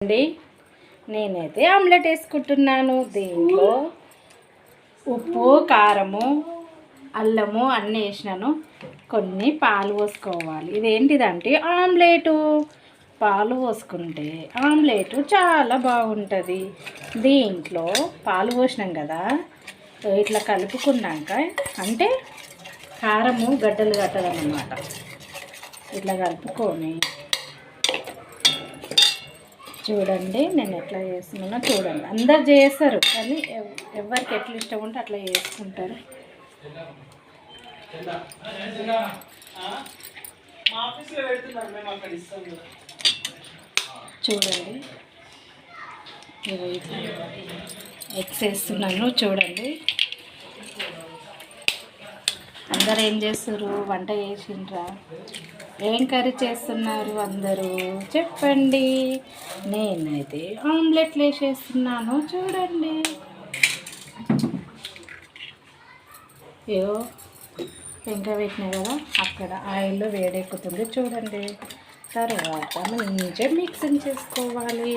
అండి నేనైతే ఆమ్లెట్ వేసుకుంటున్నాను. దీంట్లో ఉప్పు, కారము, అల్లము అన్నీ వేసినాను. కొన్ని పాలు పోసుకోవాలి. ఇదేంటిదంటే ఆమ్లెటు. పాలు పోసుకుంటే ఆమ్లెట్ చాలా బాగుంటుంది. దీంట్లో పాలు పోసినాం కదా, ఇట్లా కలుపుకున్నాక అంటే కారము గడ్డలు కట్టదన్నమాట. ఇట్లా కలుపుకొని చూడండి నేను ఎట్లా చేస్తున్నానో చూడండి. అందరు చేస్తారు కానీ ఎవరికి ఎట్లా ఇష్టం ఉంటే అట్లా చేసుకుంటారు. చూడండి ఎగ్స్ వేస్తున్నాను. చూడండి అందరు ఏం చేస్తారు? వంట చేసిండ్రా? ఏం కర్రీ చేస్తున్నారు అందరూ చెప్పండి. నేనైతే ఆమ్లెట్లు వేసేస్తున్నాను. చూడండి ఏవో పెంక పెట్టినా కదా, అక్కడ ఆయిల్లో వేడెక్కుతుంది చూడండి. తర్వాత మంచిగా మిక్సింగ్ చేసుకోవాలి.